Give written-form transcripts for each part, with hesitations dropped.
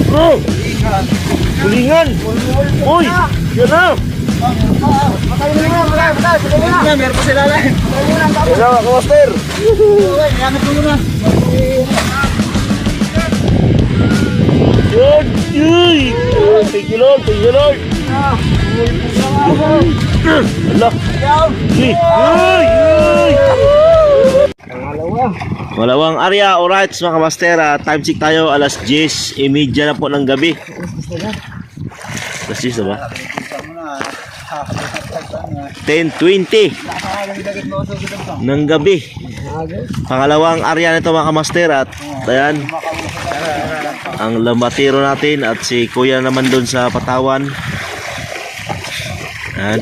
Bro! Tulingan! Uy! Yan na! Meron pa sila lang. Yan na mga master! Yun! Uy! Thank you Lord! Thank you Lord! Ala! Uy! Uy! Uy! Malawang area, alright mga master, time check tayo, alas 10:30 na po ng gabi. Alas 10 na ba? 10:20 ng gabi. Pangalawang area nito mga master, at ayan, ang lamatiro natin at si kuya naman doon sa Patawan. Ayan.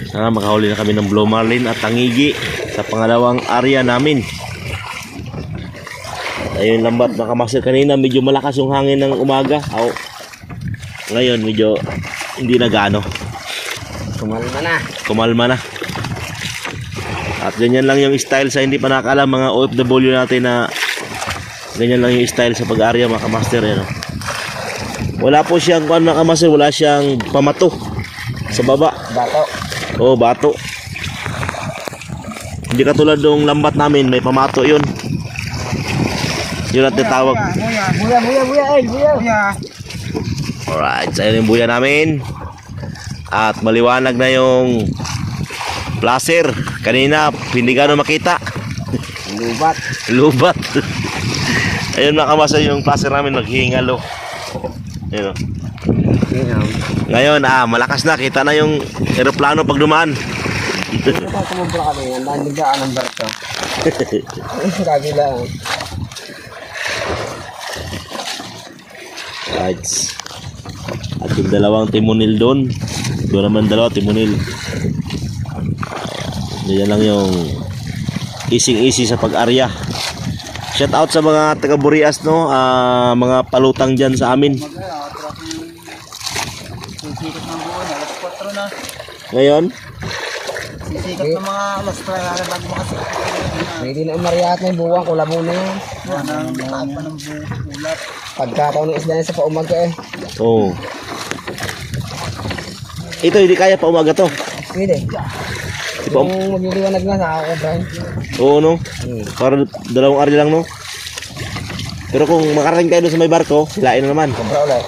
Sana makahuli na kami ng Blue Marlin at Tangigi sa pangalawang area namin. Ayun lambat mga master, kanina medyo malakas yung hangin ng umaga. Ngayon medyo hindi na gaano. Kumalma na. At ganyan lang yung style sa hindi pa nakakaalam mga OFW natin, na ganyan lang yung style sa pag-area mga master. Yan, wala po siyang mga master, wala siyang pamato sa baba. Bato. Oh, bato. Hindi katulad ng lambat namin, may pamato yun. Yun ang tinatawag. Buya. Alright, so yun yung buya namin. At maliwanag na yung placer. Kanina, hindi gano'n makita. Lubat. Ayun mga kamasa, yung placer namin naghihingalo. Ayun. Ngayon, malakas na. Kita na yung aeroplano pag dumaan. Kumubra kami, ang digaan ng barko. Sabi lang. Right. At yung dalawang timonil doon. Doon naman dalawa timonil. Yan lang yung easy sa pag-arya. Shout out sa mga taga Burias, no, mga palutang dyan sa amin. Sisikat ng buwan, alas 4 na. Ngayon, Sisikat ng mga alas 3 na bago makasikat. Hindi na umariat na yung buwan, kulabo na yan. Ang taag pa ng bulat. Pagkataon ng isla sa paumaga eh. oh. Ito hindi kaya pa umaga to. Pwede. Kung magliliwanag na sa ako, Brian. Oo, no? Para dalawang ari lang, no? Pero kung makarating tayo doon sa may barko, hilain na naman. Sobra ulit.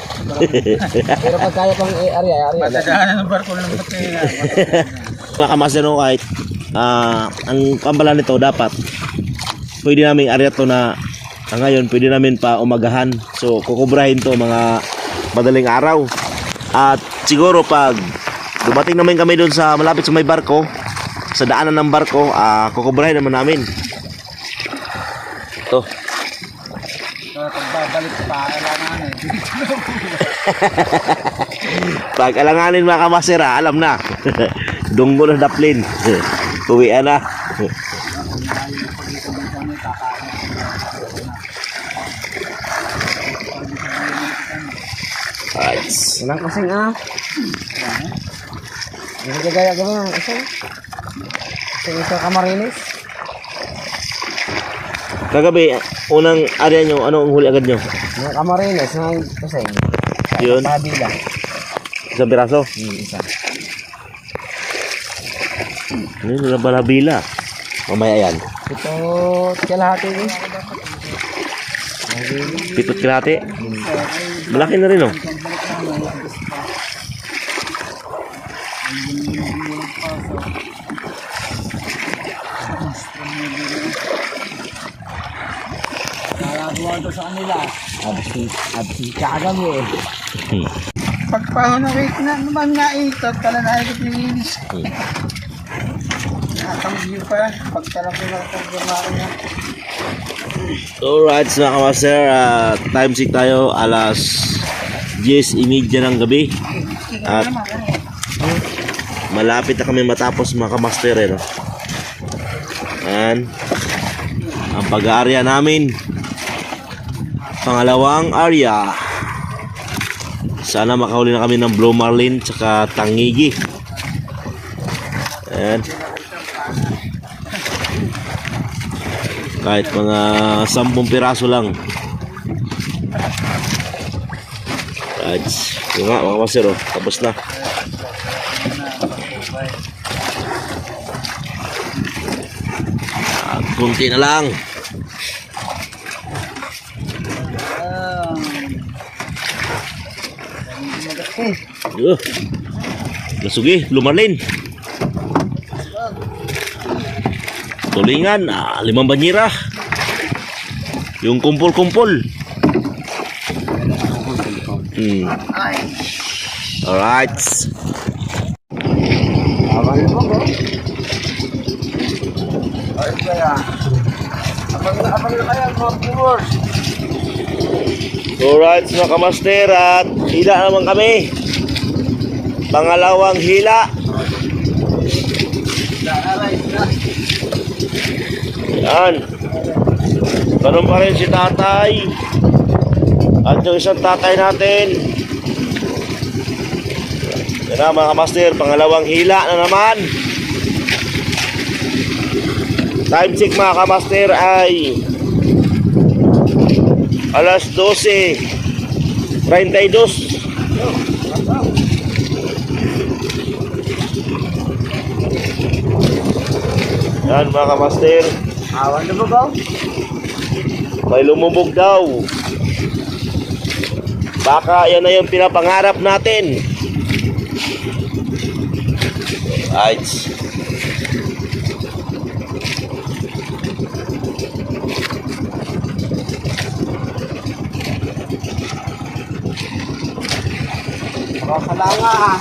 Pero pag kaya pang area. Matagahan ng barko na naman kaya. Mga kamaster, no, kahit ang kambalan nito dapat pwede namin area to na ngayon pwede namin pa umagahan. So kukubrahin to mga madaling araw. At siguro pag dumating naman kami doon sa malapit sa may barko, sa daanan ng barko, kukubrahin naman namin. Ito. Pagbabalik pa, alanganin. Pag alanganin mga kamaster, alam na. Dunggo na daplin. Uwian na. Alright. Walang kasing Hindi kagaya ka ba ng isa? Isa Camarines? Kagabi, unang area nyo, ano ang huli agad nyo? Mga Camarines, ng kasing. Yun. Pabila. Isang piraso? Isa. Ano yung balabila? Mamaya yan. Ito, kalahati eh. Pitot kilate. Malaki na rin, oh. Nakakuha ito sa kanila. Absi kagami eh. Pagpahanakit na naman nga ito, kala na ito nilinis. Nakatanggiw pa, pagkalaki na ito gumawa niya. Alright, mga kamaster, time check tayo, alas 10:30 ng gabi. At malapit na kami matapos mga kamaster, no? Ayan ang pag-aarya namin, pangalawang area. Sana makahuli na kami ng Blue Marlin tsaka Tangigi. Ayan. Kahit mga 10 piraso lang. Right. Yung nga mga master, oh. Tapos na. Kunti na lang. Nasugi, lumarlin. Tulingan, 5 banyera. Yung kumpul-kumpul. Alright. Alright mga kamaster, at hila naman kami. Pangalawang hila. Yan. Ganun pa rin si tatay. At yung isang tatay natin. Yan na mga kamaster, pangalawang hila na naman. Time check mga kamaster ay alas 12:32. Yan mga kamaster. Awan na ba? May lumubog daw. Baka yan na yung pinapangarap natin. Right. Kakalanga ha.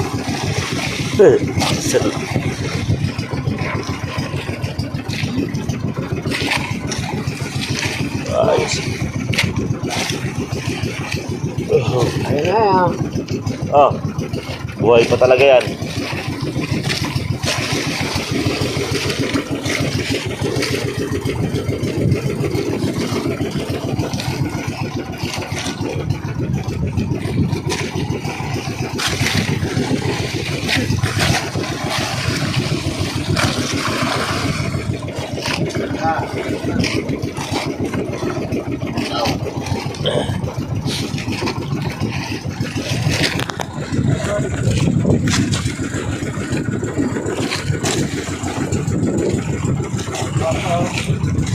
Right. Ayun na yan. Ah, buhay pa talaga yan.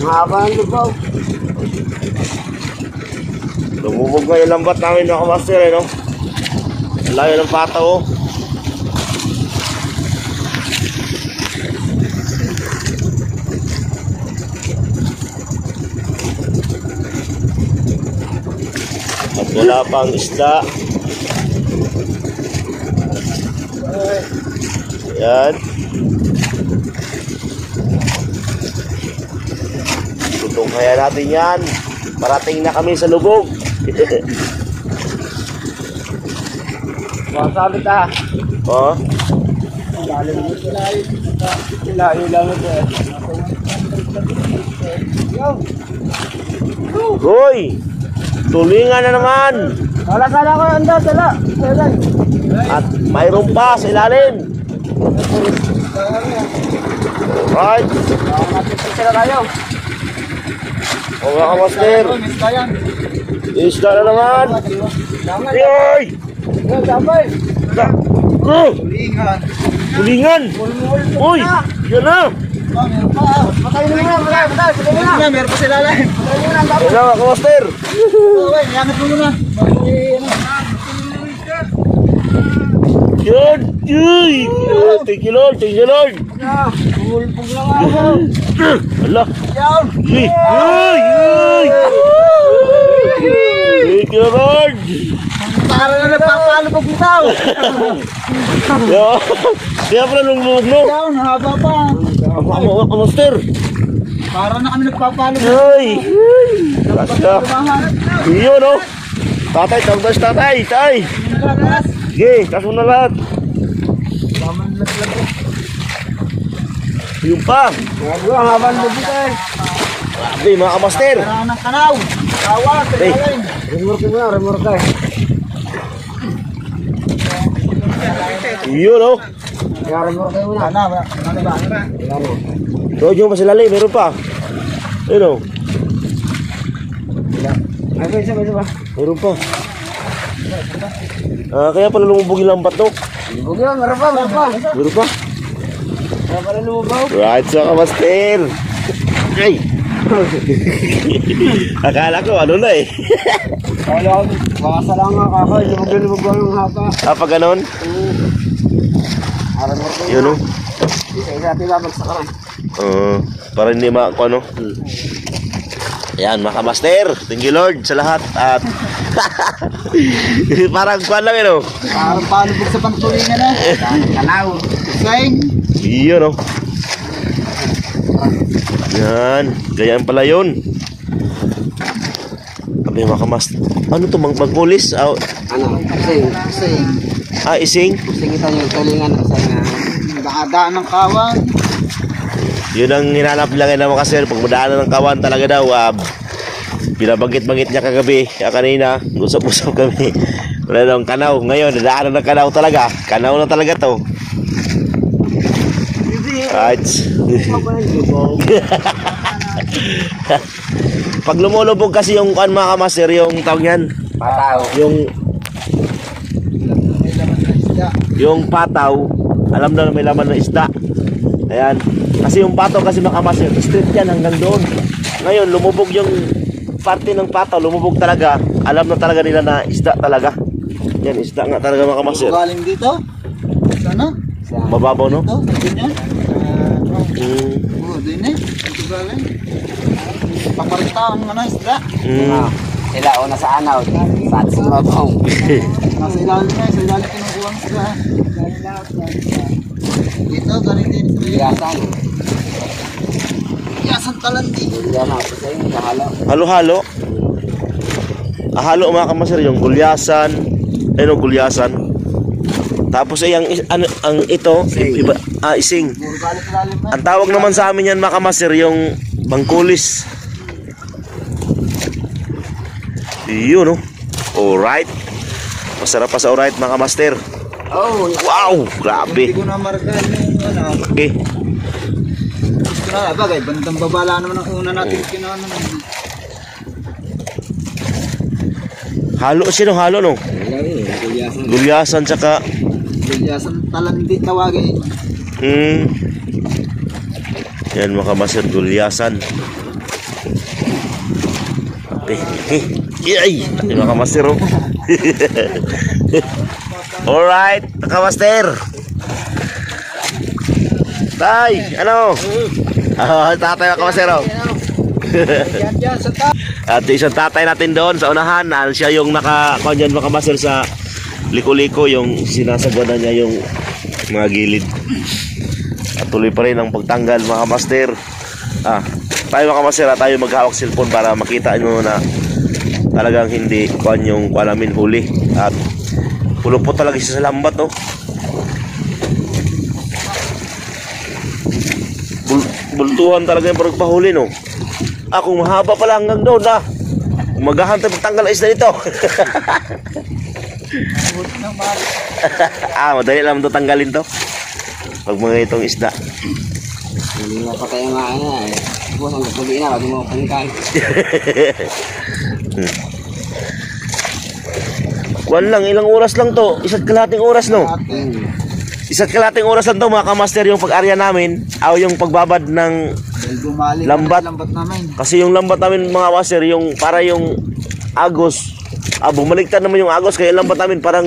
Mahaba ang lubaw. Lumubog nga yung lambat namin mga kamaster eh, no? Ang layo ng pata, oh. At wala pang isda. Yan. Tutong kaya natin yan. Parating na kami sa lubog. Wasabi ta. Oh. Lalim mo sila. Lalim lang ito eh. Roy! Tulingan na naman! Wala sana ko yung daw sila. At mayroon pa sa ilalim. Right. Sila tayo. O mga kamaster. Isda na naman. Yoy! Sabay. Tulingan. Tulingan. Uy! Yan na. Patay na muna. Patay na. Meron pa sila lang. Patay na muna. Yan na mga kamaster. Yangat mo muna. Yan! Uy! Thank you Lord! Thank you Lord! Pumulpog lang ako. Ala! Yan. Uy! Uy! Uy! Thank you Lord! Para na nagpapalo pag bitaw. Kaya pala nung loob no? Yan, haba pa. Mga kamaster! Para na kami nagpapalo. Uy! Kasya! Tumahan. Iyo no? Tatay! Tawag tatay! Tay! Sige! Kaso na lahat! Yung pa! Ang haba ng bubuk eh. Grabe mga kamaster! Kailangan ng kanaw. Kawan. Hey. Remorke mo na. Remorke. Iyo no? Kaya remorke mo na. Ano ba? Doon yung pasilalay, meron pa. Ayun o. isa ba? Meron pa. Kaya pala lumubog yung lambat, no? Lubog yun, meron pa. Meron pa. Kaya pala lumabaw. Right, so kamaster. Ay! Akala ko, ano na eh. Kaya ako, baka lang nga kakay, lubog ng hapa. Pag ganon? Aram mo rin. Yun, no? Isa-isa natin babagsak ka rin. Para hindi ano. Ayan, mga kamaster. Thank you Lord sa lahat. At parang kuwan lang yun, no? Parang palubog sa pantulingan na. Kanaw. Sing. Iyo, no? Yan, gayaan pala yun. Sabi mga kamaster. Ano to, magpulis? Ano? Sing. Ising? Sing ito yung tulingan sa daan ng kawan. Yun ang hinanap lang naman kasi pag madaanan ng kawan talaga daw. Binabanggit-banggit niya kagabi, kanina, usap-usap kami. Wala daw ang kanaw. Ngayon, nadaanan ng kanaw talaga. Kanaw na talaga to. Right. Pag lumulubog kasi yung mga kamaster, yung tawag yan, Pataw. yung pataw, alam na may laman ng isda. Ayan. Kasi yung pataw kasi mga kamaster, straight yan hanggang doon. Ngayon, lumubog yung parte ng pataw, lumubog talaga. Alam na talaga nila na isda talaga. Yan, isda nga talaga mga kamaster. Galing dito? Sana? Mababaw, no? Ito, ganyan. Mm. Din eh. Ito galing. Paparita ang isda. Sila una sa anaw, sa sumabong. Nasa ilalim na, sa ilalim kinukuha ang isda. Dito, galing din. Bigasan. Yasan talandi. Yan ako sa inyo, kahalo. Halo-halo. Halo mga kamaster, yung gulyasan. Gulyasan. Tapos ay ang ito, iba, ising. Puro galing ilalim na. Ang tawag naman sa amin yan mga kamaster, yung bangkulis. Yun, no? Alright. Masarap pa sa alright mga kamaster. Oh, Wow, grabe. hindi ko na margal yung Okay. Gusto na, bagay, bandang babala naman ang una natin kinano. Halo siya, no? Halo, no? Gulyasan. Gulyasan tsaka Yasan talandi tawagin. yan mga kamaster, gulyasan. Okay. Yay! Yung mga kamaster, oh. Alright, mga kamaster. Tay, ano? Tatay mga kamaster, oh. Yan sa ta. At isang tatay natin doon sa unahan, siya yung naka-kanyan mga kamaster sa liko-liko, yung sinasagwanan niya yung mga gilid. At tuloy pa rin ang pagtanggal mga kamaster. Tayo mga kamaster, tayo maghawak cellphone para makita nyo na talagang hindi kuan yung kuan namin huli. At pulupot talaga siya sa lambat, oh. Bultuhan talaga yung pagpahuli, no. Kung mahaba pala hanggang doon, maghahantay pagtanggal ang isda nito. Madali lang ito tanggalin to pag mga itong isda. Hindi mo pa tayo nga eh. Tapos ang gabi na, bago mo pangkal. Kuwan lang, ilang oras lang to? Isa't kalahating oras, no? Isa't kalahating oras lang to mga kamaster, yung pag-arya namin o yung pagbabad ng lambat. Lambat namin. Kasi yung lambat namin mga kamaster, yung para yung agos, bumaliktad naman yung agos, kaya yung lambat namin parang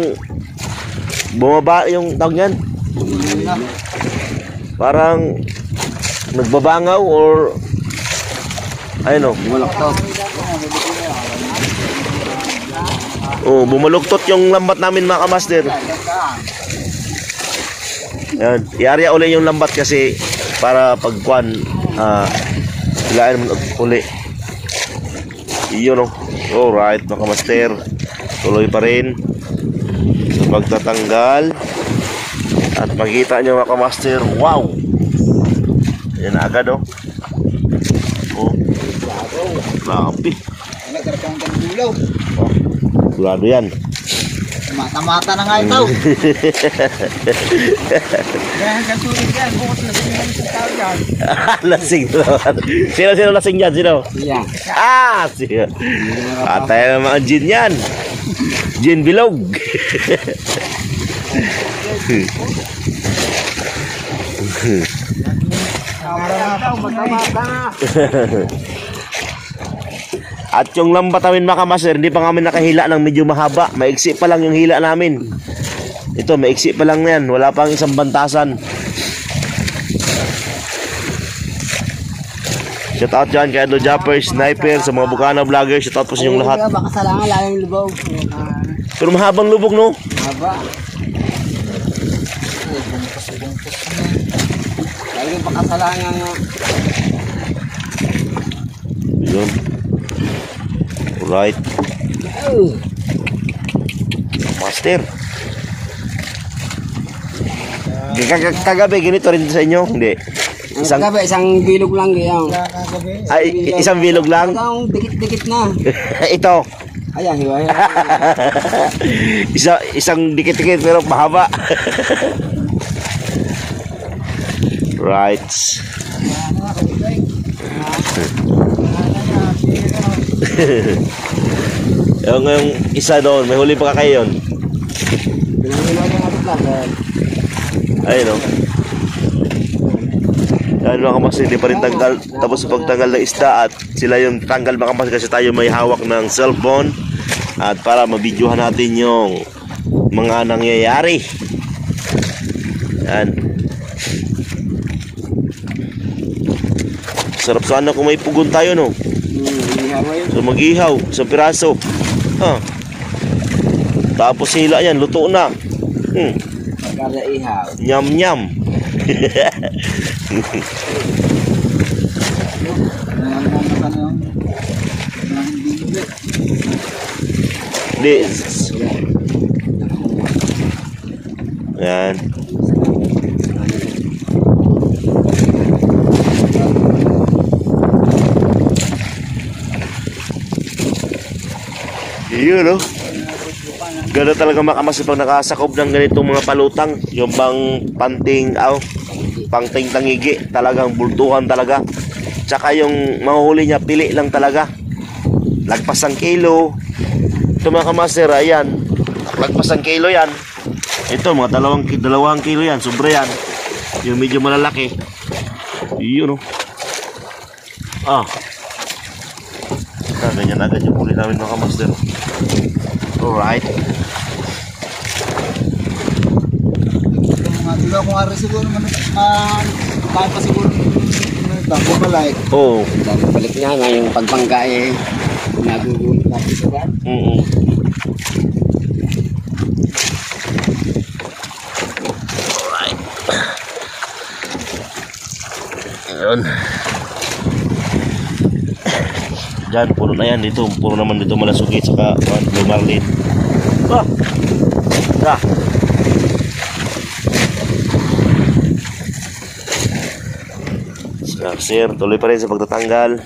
bumaba yung tawag yan, parang nagbabangaw or ayun, oh. Bumaluktot yung lambat namin mga kamaster. Yan, i-area uli yung lambat kasi para pagkuan hilain mo uli. Iyon, oh. Alright mga kamaster, tuloy pa rin sa pagtatanggal. At makikita nyo mga kamaster, wow, yan na agad, oh. Grabe. Nagkarapang kang dulaw. Sigurado yan. Mata-mata na nga ito. Kaya kasulit yan. Bukos na sinigyan sa tao yan. Lasing naman. Sino lasing dyan? Sino? Iya. Siya. Patay na mga gin yan. Gin bilog. At yung lambatamin mga master, hindi pa kami nakahila ng medyo mahaba. Maiksi pa lang yung hila namin. Ito, maiksi pa lang yan. Wala pang isang bantasan. Shout out dyan kay Ado Japper, Sniper, sa mga Bukana vloggers. Shout out po sa inyong lahat. Makasalangan lang yung lubog. Pero mahabang lubog, no? Haba. Lagi yung pakasalangan nga. Yun. Alright. Master. Kagabi, ganito rin sa inyo? Hindi. Isang bilog lang ganyan. Ay, isang bilog lang? Ang dikit-dikit na. Ito. Ayan, hiwa. Isang dikit-dikit pero mahaba. Right. Yung isa doon, may huli pa kayo yun. Ayun o. Yan mga kamas, hindi pa rin tanggal. Tapos sa pagtanggal ng isda at sila yung tanggal mga kamas kasi tayo may hawak ng cellphone. At para mabidyohan natin yung mga nangyayari. Yan. Sarap sana kung may pugon tayo, no? So mag-ihaw, isang piraso. Tapos hila yan, luto na. Kada ihaw. Nyam-nyam. Di. Yan. Yun, no? Ganda talaga makamas pag nakasakob ng ganitong mga palutang. Yung pang pangting tangigi. Talagang bultuhan talaga. Tsaka yung mahuhuli niya, pili lang talaga. Lagpas ang kilo. Ito mga kamaster, ayan. Lagpas ang kilo yan. Ito, mga dalawang kilo yan. Sobra yan. Yung medyo malalaki. Yun, no? Ganyan agad yung huli namin mga kamaster. Alright. Diba kung ari siguro kahit pa siguro bako malay. Oo. Balik niya nga yung pagpangga eh. Nagugulit natin sa dad. Alright. Ayun. Diyan, puro na yan dito. Puro naman dito malasugit saka blue marlin. Sir, tuloy pa rin sa pagtatanggal.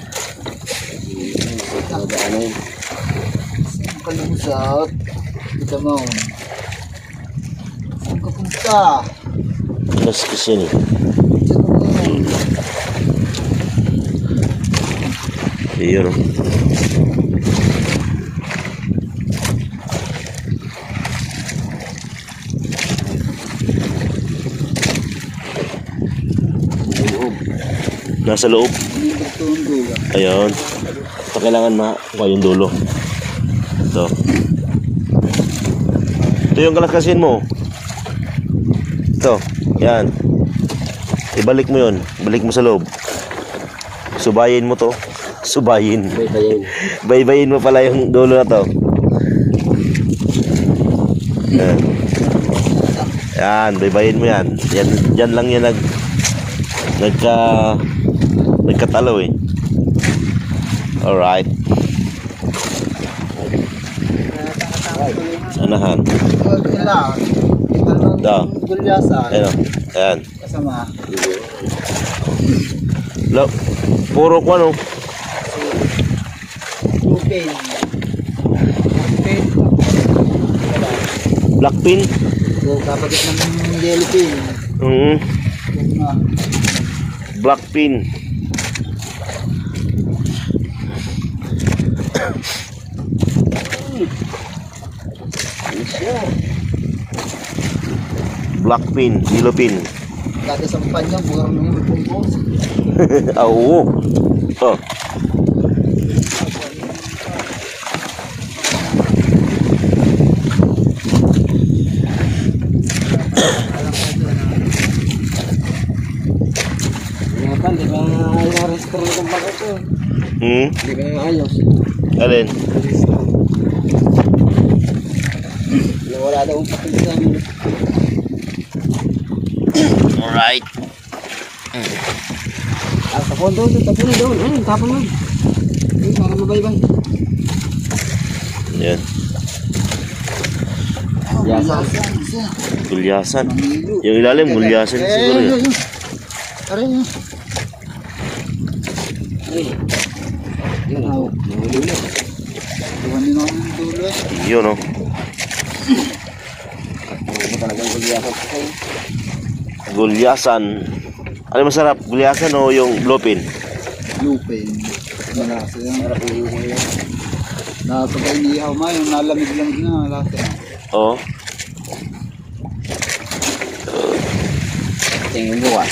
Kalusot. Kita mo. Saan ka punta? Alas kasi ni. Ayun. Nasa loob. Ayun. Ito kailangan makuha yung dulo. Ito. Ito yung kalakasin mo. Ito. Yan. Ibalik mo yun. Balik mo sa loob. Subayin mo to. Subayin. Baybayin mo pala yung dulo na to. Yan. Yan. Baybayin mo yan. Yan lang yan nagkatalo eh. Alright. Sanahan. Da. Ayan. Ayan. Kasama. Puro ko ano. Okay. Blackpin. Yung kapagit ng jellyfin. Blackpin. Blackpin, yellow pin. Kada sa panya, buwan mo yung pungkos. Ah, oo. Oh. Ngayon, di ba ayos ang restaurant ng bakit ko? Di ba ayos? Alin? Wala daw ang pakit sa amin. Alright. Tapon doon, tapon na doon. Ayun, tapon na. Ayun, para mabaybay. Yan. Yasan. Gulyasan. Yung ilalim, gulyasan siguro yan. Aray yun. Yun, nahuli ulit. Iwan din ako ng dulo eh. Yun, oh. Ano talagang gulyasan ko kayo? Gulyasan. Ano masarap? Gulyasan o yung bluefin? Lupin. Malasa yan. Nakapag inihaw ma, yung nalamig-lamig na malasa yan. Oo. Tingin bukas.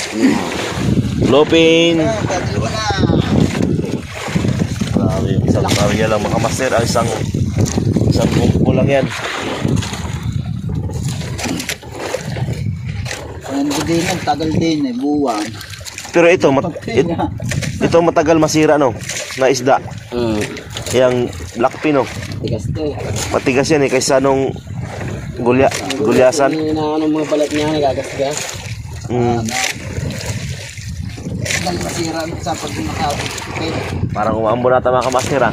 Bluefin. Dalawa na. Grabe, isang karya lang mga master. Isang bungko lang yan. Ano din, ang tagal din eh, buwan. Pero ito, ito matagal masira, no? Na isda. Yang blackpin, no? Tigas to. Matigas yan eh, kaysa nung gulyasan. Ano mga balat niya, nagagasgas. Ang masira sa pag nakapit. Parang umaambo na mga kamaster, ha?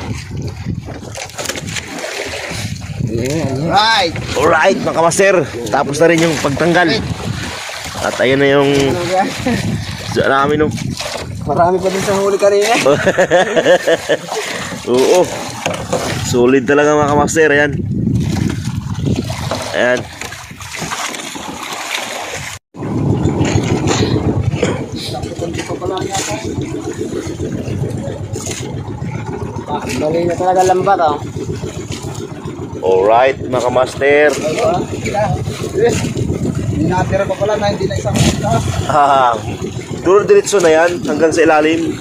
Right! Alright, mga kamaster. Tapos na rin yung pagtanggal. At ayun na yung isda namin, no? Marami pa din sa huli kanina. Oo. Solid talaga mga kamaster. Ayan. Ayan. Bali na talaga lambat, oh. Alright, mga kamaster. Hindi natira pa pala na hindi na isang kita. Duro diretso na yan hanggang sa ilalim.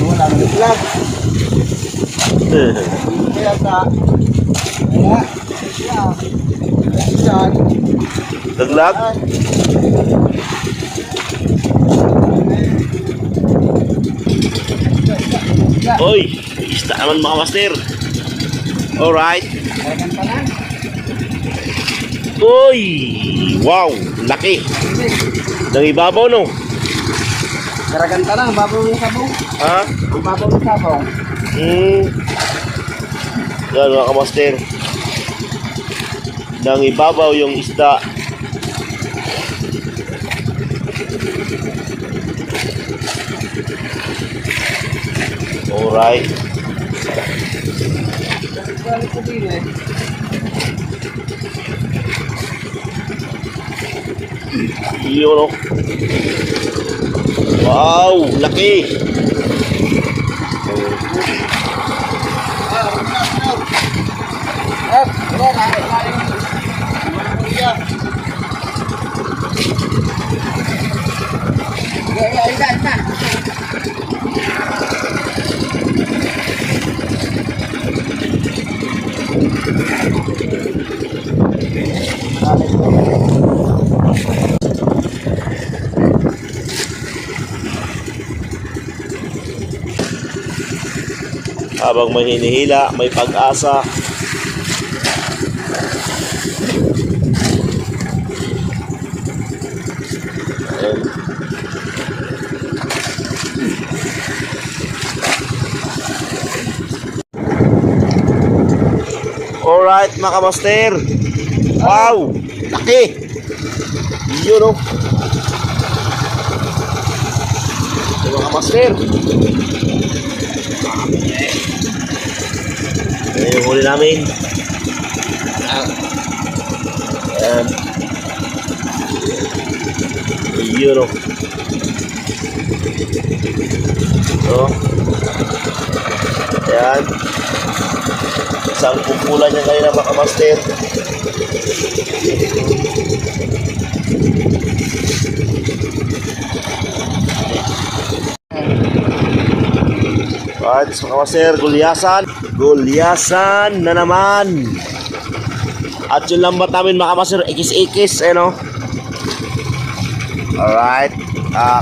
Wala na itlog. Kaya sa... Yan. Daglag. Oy, isda naman mga master. Alright. Uy, wow, laki. Nang ibabaw, no? Karaganta lang, babaw ng sabaw. Ha? Babaw ng sabaw. Yan mga kamaster. Nang ibabaw yung isda. Alright. Yun, no? Wow, laki. Habang may hinihila, may pag-asa. Ayan. Alright mga kamaster. Wow, laki. Yun, oh. mga master. Ayan yung huli namin. Ayan. Ayun o. So, ayan. Isang kumpulan niya kayo na mga master. Alright, so mga master, gulyasan na naman. At yung lambat namin mga master, ikis-ikis, ano. Alright,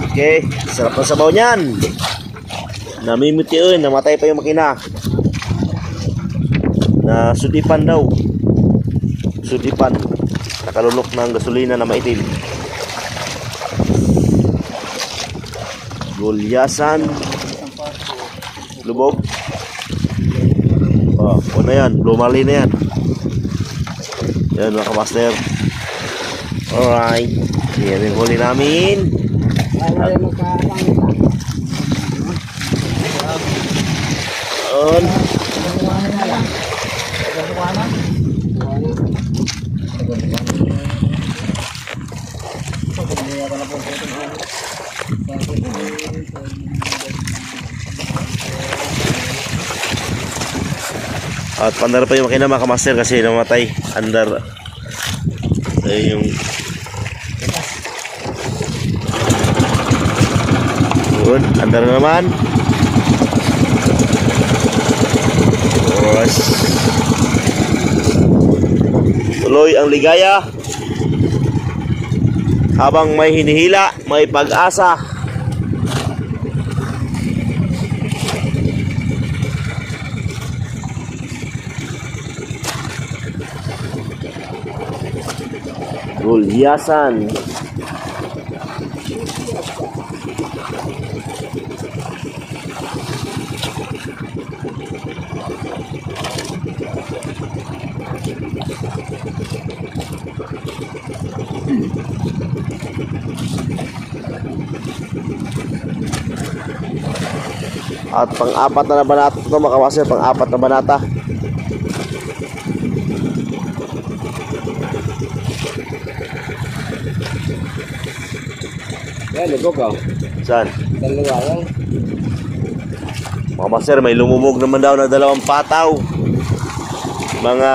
okay. Sarap ng sabaw niyan. Namimiti yun, namatay pa yung makina. Na sudipan daw. Sudipan. Nakalunok ng gasolina na maitim. Gulyasan. Lubog. Oh, ano yan? Lumali na yan. Yan mga master. Alright. Yan yung huli namin. On. At pandar pa yung makina mga kamaster kasi namatay. Andar. Ayun yung yun, andar na naman. Oras. Tuloy ang ligaya. Habang may hinihila, may pag-asa. Gulyasan. At pang-apat na banata ito mga kamaster, pang-apat na banata. Yan, libog oh. Saan? Dalawa yan. Mga master, may lumubog naman daw na 2 pataw. Mga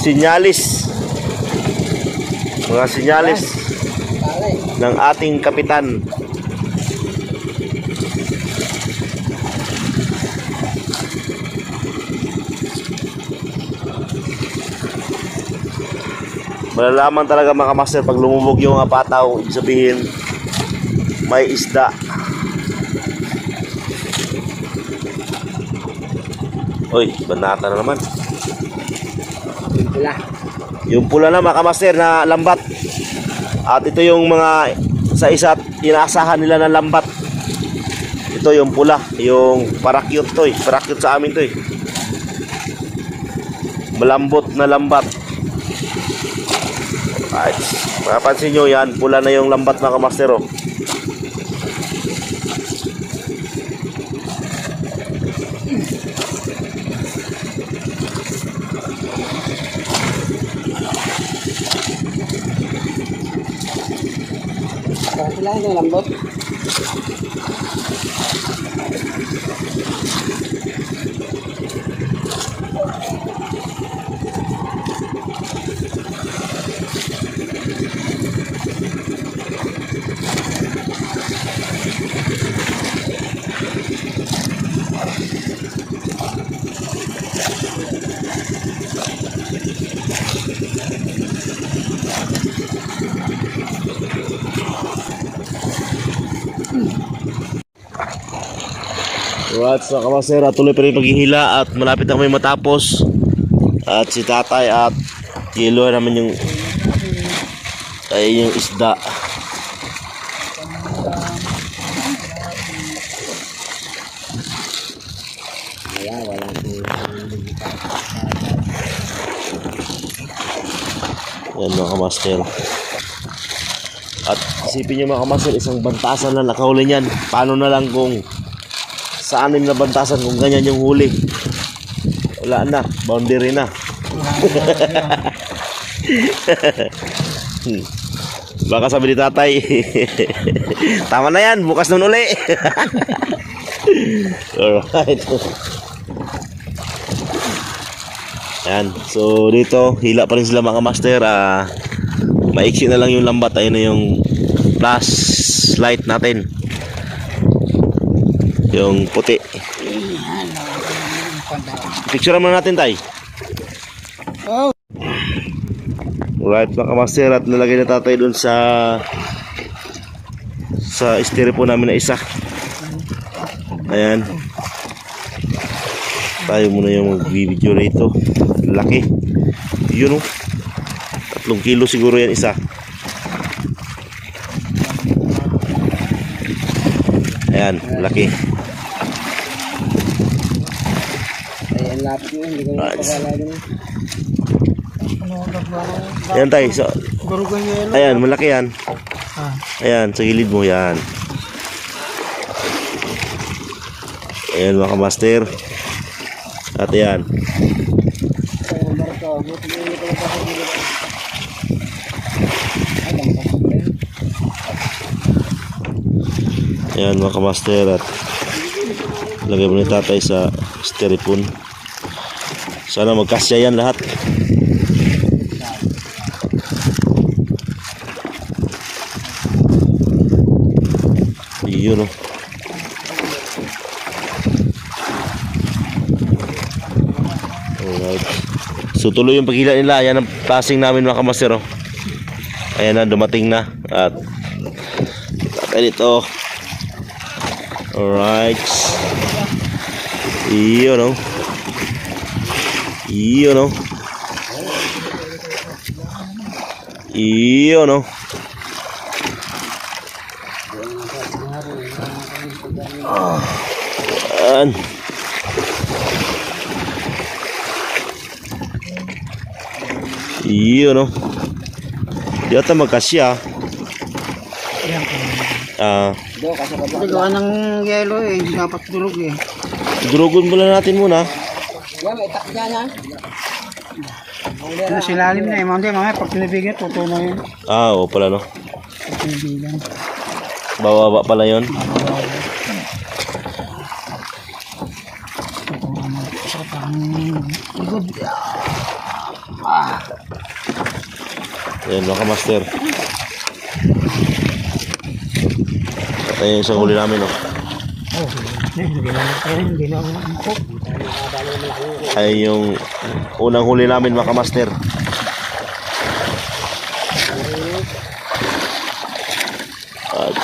sinyalis. Mga sinyalis ng ating kapitan. Malalaman talaga mga master pag lumubog yung mga pataw, ibig sabihin may isda. Uy, banata na naman. Yung pula. Yung pula na mga master na lambat. At ito yung mga sa isa't inaasahan nila na lambat. Ito yung pula, yung parakyut to eh. Parakyut sa amin to eh. Malambot na lambat. Right. Mapapansin nyo yan, pula na yung lambat mga master oh. Kasi lang yung lambot. Alright, so kamasera, tuloy pa rin paghihila at malapit na kami matapos. At si tatay at kilo naman yung yung isda. Wala, wala. Yan mga kamaster. At isipin nyo mga kamaster, isang bantasan na nakahuli niyan. Paano na lang kung sa 6 na bantasan kung ganyan yung huli? Wala na, boundary na. Baka sabi ni tatay, tama na yan, bukas nun uli. Alright. Yan, so dito, hila pa rin sila mga master. Maiksi na lang yung lambat. Ayun na yung flashlight natin, yung puti. Picture muna natin, tay. Alright mga master, at nalagay na tatay dun sa styrofoam namin na isa. Ayan, tayo muna yung mag-video rito. Laki yun, 3 kilo siguro yan isa. Ayan, laki. Ayan, lapit mo. Hindi ko mapagala din. Ayan tayo, so, ayan, malaki yan. Ayan, sa gilid mo yan. Ayan mga kamaster. At ayan, ayan mga kamaster. At lagay mo ni tatay sa styrofoam. Sana magkasya yan lahat. Yun o. Alright. So tuloy yung paghila nila. Ayan ang passing namin mga kamaster o. Ayan na, dumating na. At dito. Alright. Yun o. Yun o. Yun o. Ayan. Yun o. Di ata magkasya. Hindi gawa ng yelo eh. Hindi dapat durog eh. Durugon muna natin muna. Yan, may takya niya. Ano silalim na eh. Mamaya pag pinibigyan, totoo na yun. Oo pala no. Pag pinibigyan. Bababa pala yun. Sarap ang good. Ayan mga kamaster. Ayan yung isang huli namin no. Hindi na ako. Ayan yung unang huli namin mga kamaster. At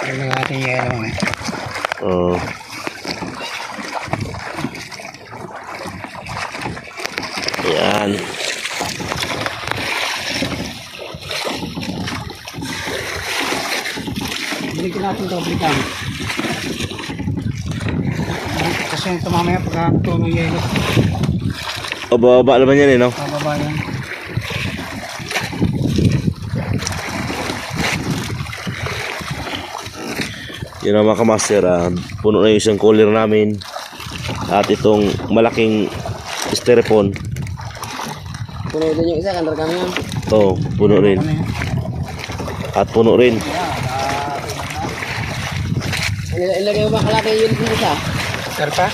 Ano natin yelo eh. Ayan. Balikin natin ito, balikan. Kasi ito mamaya pagka ng yelo. O bababa naman yan eh no. Bababa yan. Yun ang mga kamaster, puno na yung isang cooler namin. At itong malaking styrofoam. Puno din yung isa, kandar kami yan. Oo, puno rin. At puno rin. Ilagay mo ba kalaki yun dito isa? Karpa?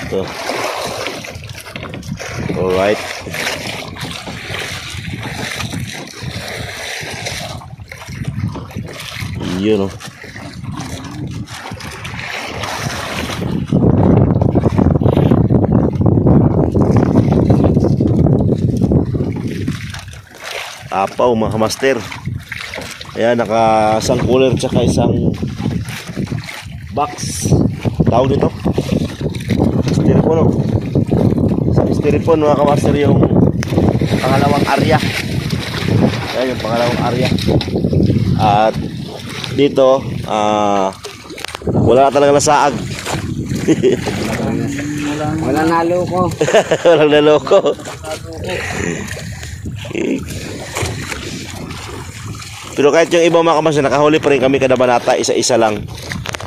Ito. Alright. Yun o. Apaw mga master. Ayan, naka isang cooler tsaka isang box. Tawag dito styrofoam no? Isang Tiripon mga kamaster yung pangalawang area. Ayan yung pangalawang area. At dito, wala na talaga nasaag. Wala nalo ko. Walang naloko. Pero kahit yung ibang mga kamaster, nakahuli pa rin kami kada banata, isa-isa lang.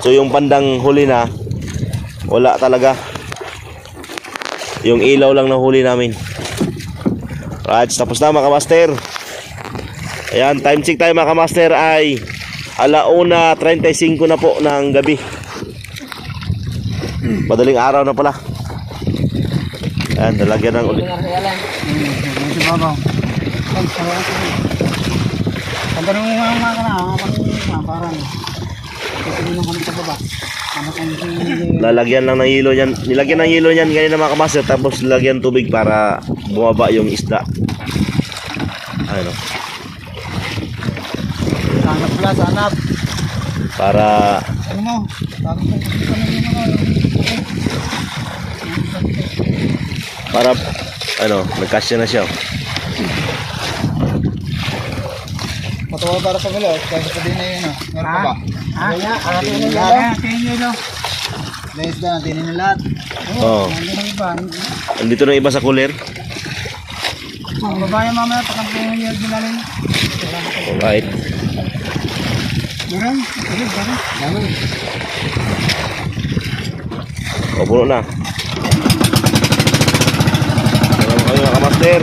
So yung bandang huli na, wala talaga. Yung ilaw lang na huli namin. Right, tapos na mga kamaster. Ayan, time check tayo mga kamaster ay 1:35 na po ng gabi. Madaling araw na pala. Ayan, nalagyan ng ulit. Si Babaw. Pagdanong mo mga kana, parang hindi na kami sa baba. Lalagyan lang ng hilo yan. Nilagyan ng hilo yan ganyan mga kamaster. Tapos lagyan tubig para bumaba yung isda. Ano? Sanap pala, sanap. Para Ano mo? para ano, nagkasya na siya. Matawa para sa bilo, kasi pa din na yun. Meron pa ba? Aratin nyo lahat. Aratin nyo lahat. Dahil na, tinin nyo lahat. Oo. Andito na iba sa cooler. Babae mamaya, pakampunan nyo ginalin. Alright. Meron? Meron. O, puno na. Salamat kayo mga kamaster.